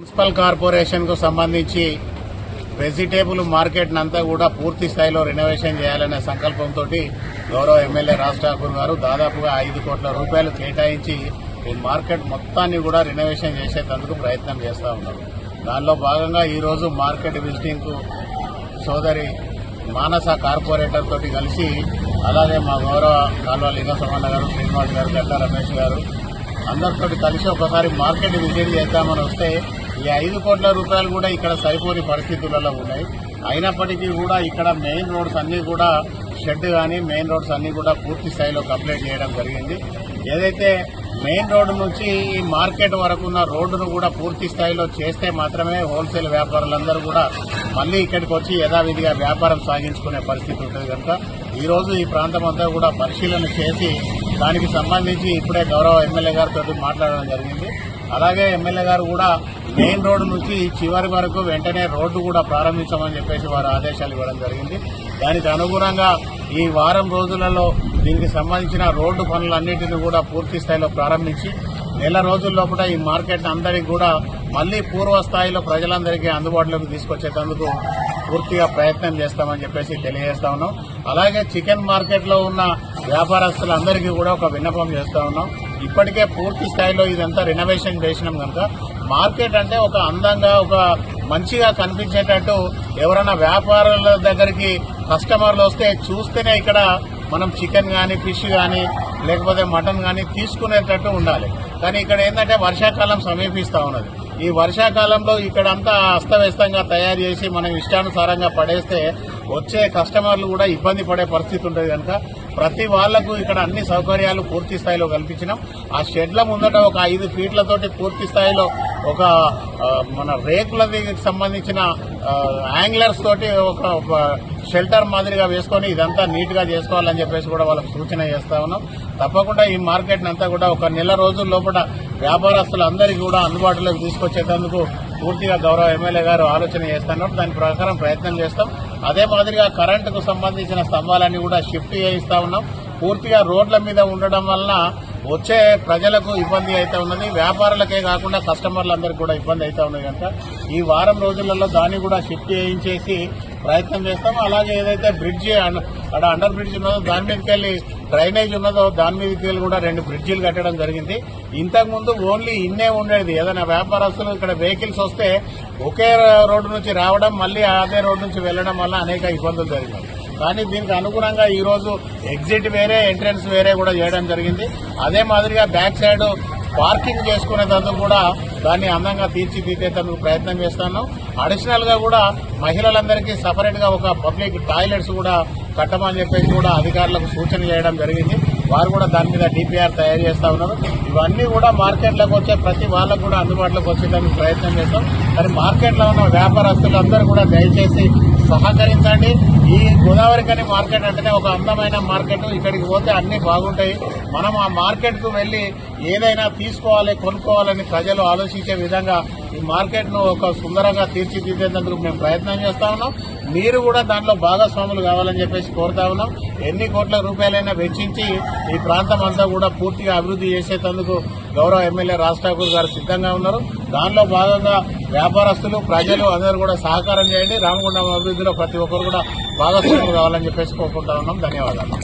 Municipal corporation కు సంబంధించి vegetable market నంతా కూడా పూర్తి స్థాయిలో రెనోవేషన్ చేయాలనే సంకల్పంతో గౌరవ ఎమ్మెల్యే రాజ్ ఠాకూర్ గారు దాదాపుగా 5 కోట్ల రూపాయలు కేటాయించి ఈ మార్కెట్ మొత్తాన్ని కూడా రెనోవేషన్ చేసేందుకు ప్రయత్నం చేస్తూ ఉన్నారు. దానిలో భాగంగా ఈరోజు మార్కెట్ విజిటింగ్ కు సోదరి మానస కార్పొరేటర్ తోటి కలిసి, అలాగే మా గౌరవ కాల్వ లింగసమన్న గారు, శ్రీనివాస్ గారు, గడ్డ రమేష్ గారు అందరితో కలిసి ఒకసారి మార్కెట్ విజిట్ చేద్దామని వస్తే ఈ 5 కోట్ల రూపాయలు కూడా ఇక్కడ సరిపోని పరిస్థితులలో ఉన్నాయి. అయినప్పటికీ కూడా ఇక్కడ మెయిన్ రోడ్స్ అన్ని కూడా షెడ్ కానీ మెయిన్ రోడ్స్ అన్ని కూడా పూర్తి స్థాయిలో కంప్లీట్ చేయడం జరిగింది. ఏదైతే మెయిన్ రోడ్డు నుంచి ఈ మార్కెట్ వరకు ఉన్న రోడ్డును కూడా పూర్తి స్థాయిలో చేస్తే మాత్రమే హోల్సేల్ వ్యాపారులందరూ కూడా మళ్లీ ఇక్కడికి వచ్చి యథావిధిగా వ్యాపారం సాగించుకునే పరిస్థితి ఉంటుంది. కనుక ఈరోజు ఈ ప్రాంతం అంతా కూడా పరిశీలన చేసి దానికి సంబంధించి ఇప్పుడే గౌరవ ఎమ్మెల్యే గారితో మాట్లాడడం జరిగింది. అలాగే ఎమ్మెల్యే గారు కూడా మెయిన్ రోడ్డు నుంచి చివరి వరకు వెంటనే రోడ్డు కూడా ప్రారంభించమని చెప్పేసి వారు ఆదేశాలు ఇవ్వడం జరిగింది. దానికి అనుగుణంగా ఈ వారం రోజులలో దీనికి సంబంధించిన రోడ్డు పనులన్నింటినీ కూడా పూర్తి స్థాయిలో ప్రారంభించి నెల రోజుల లోపల ఈ మార్కెట్ అందరికీ కూడా మళ్లీ పూర్వ స్థాయిలో ప్రజలందరికీ అందుబాటులోకి తీసుకొచ్చేందుకు పూర్తిగా ప్రయత్నం చేస్తామని చెప్పేసి తెలియజేస్తా ఉన్నాం. అలాగే చికెన్ మార్కెట్ లో ఉన్న వ్యాపారస్తులందరికీ కూడా ఒక విన్నపం చేస్తా ఉన్నాం. ఇప్పటికే పూర్తి స్థాయిలో ఇదంతా రెనోవేషన్ చేసినాం కనుక మార్కెట్ అంటే ఒక అందంగా, ఒక మంచిగా కనిపించేటట్టు ఎవరైనా వ్యాపారుల దగ్గరికి కస్టమర్లు వస్తే చూస్తేనే ఇక్కడ మనం చికెన్ కానీ, ఫిష్ కానీ, లేకపోతే మటన్ కానీ తీసుకునేటట్టు ఉండాలి. కానీ ఇక్కడ ఏంటంటే వర్షాకాలం సమీపిస్తా ఉన్నది. ఈ వర్షాకాలంలో ఇక్కడంతా అస్తవ్యస్తంగా తయారు చేసి మనం ఇష్టానుసారంగా పడేస్తే వచ్చే కస్టమర్లు కూడా ఇబ్బంది పడే పరిస్థితి ఉంటుంది. కనుక ప్రతి వాళ్లకు ఇక్కడ అన్ని సౌకర్యాలు పూర్తి స్థాయిలో కల్పించినాం. ఆ షెడ్ల ముందట ఒక 5 ఫీట్లతోటి పూర్తి స్థాయిలో ఒక మన రేకులకి సంబంధించిన యాంగ్లర్స్ తోటి ఒక షెల్టర్ మాదిరిగా వేసుకొని ఇదంతా నీట్ గా చేసుకోవాలని చెప్పేసి కూడా వాళ్ళకు సూచన చేస్తా ఉన్నాం. తప్పకుండా ఈ మార్కెట్ అంతా కూడా ఒక నెల రోజుల లోపల వ్యాపారస్తులందరికీ కూడా అందుబాటులోకి తీసుకొచ్చేందుకు పూర్తిగా గౌరవ ఎమ్మెల్యే గారు ఆలోచన చేస్తున్నారు. దాని ప్రకారం ప్రయత్నం చేస్తాం. అదే మాదిరిగా కరెంటుకు సంబంధించిన స్తంభాలన్నీ కూడా షిఫ్ట్ చేయిస్తా ఉన్నాం. పూర్తిగా రోడ్ల మీద ఉండడం వలన వచ్చే ప్రజలకు ఇబ్బంది అయితే ఉన్నది, వ్యాపారులకే కాకుండా కస్టమర్లందరికీ కూడా ఇబ్బంది అయితే ఉన్నది. కనుక ఈ వారం రోజులలో దాన్ని కూడా షిఫ్ట్ చేయించేసి ప్రయత్నం చేస్తాం. అలాగే ఏదైతే బ్రిడ్జి అక్కడ అండర్ బ్రిడ్జ్ ఉన్నదో దాని మీదకి వెళ్లి డ్రైనేజ్ ఉన్నదో దాని మీదకి వెళ్ళి కూడా 2 బ్రిడ్జిలు కట్టడం జరిగింది. ఇంతకుముందు ఓన్లీ ఇన్నే ఉండేది. ఏదైనా వ్యాపారస్తులు ఇక్కడ వెహికల్స్ వస్తే ఒకే రోడ్డు నుంచి రావడం, మళ్లీ అదే రోడ్డు నుంచి వెళ్లడం వల్ల అనేక ఇబ్బందులు జరిగాయి. కానీ దీనికి అనుగుణంగా ఈ రోజు ఎగ్జిట్ వేరే, ఎంట్రన్స్ వేరే కూడా చేయడం జరిగింది. అదే మాదిరిగా బ్యాక్ సైడ్ పార్కింగ్ చేసుకునేందుకు కూడా దాన్ని అందంగా తీర్చిదిద్దేందుకు ప్రయత్నం చేస్తున్నాం. అడిషనల్ గా కూడా మహిళలందరికీ సపరేట్ గా ఒక పబ్లిక్ టాయిలెట్స్ కూడా కట్టమని చెప్పేసి కూడా అధికారులకు సూచన చేయడం జరిగింది. వారు కూడా దాని మీద డిపిఆర్ తయారు చేస్తా ఉన్నారు. ఇవన్నీ కూడా మార్కెట్లోకి వచ్చే ప్రతి వాళ్ళకు కూడా అందుబాటులోకి వచ్చేందుకు ప్రయత్నం చేస్తాం. కానీ మార్కెట్లో ఉన్న వ్యాపారస్తులందరూ కూడా దయచేసి సహకరించండి. ఈ గోదావరికని మార్కెట్ అంటేనే ఒక అందమైన మార్కెట్. ఇక్కడికి పోతే అన్ని బాగుంటాయి. మనం ఆ మార్కెట్ కు వెళ్లి ఏదైనా తీసుకోవాలి, కొనుక్కోవాలని ప్రజలు ఆలోచించే విధంగా ఈ మార్కెట్ ను ఒక సుందరంగా తీర్చిదిద్దేందుకు మేము ప్రయత్నం చేస్తా ఉన్నాం. మీరు కూడా దాంట్లో భాగస్వాములు కావాలని చెప్పేసి కోరుతా ఉన్నాం. ఎన్ని కోట్ల రూపాయలైనా వెచ్చించి ఈ ప్రాంతం అంతా కూడా పూర్తిగా అభివృద్ధి చేసేందుకు గౌరవ ఎమ్మెల్యే రాజ్ ఠాకూర్ గారు సిద్ధంగా ఉన్నారు. దానిలో భాగంగా వ్యాపారస్తులు, ప్రజలు అందరూ కూడా సహకారం చేయండి. రామగుండం అభివృద్ధిలో ప్రతి ఒక్కరు కూడా భాగస్వాములు కావాలని చెప్పేసి కోరుకుంటా ఉన్నాం. ధన్యవాదాలు.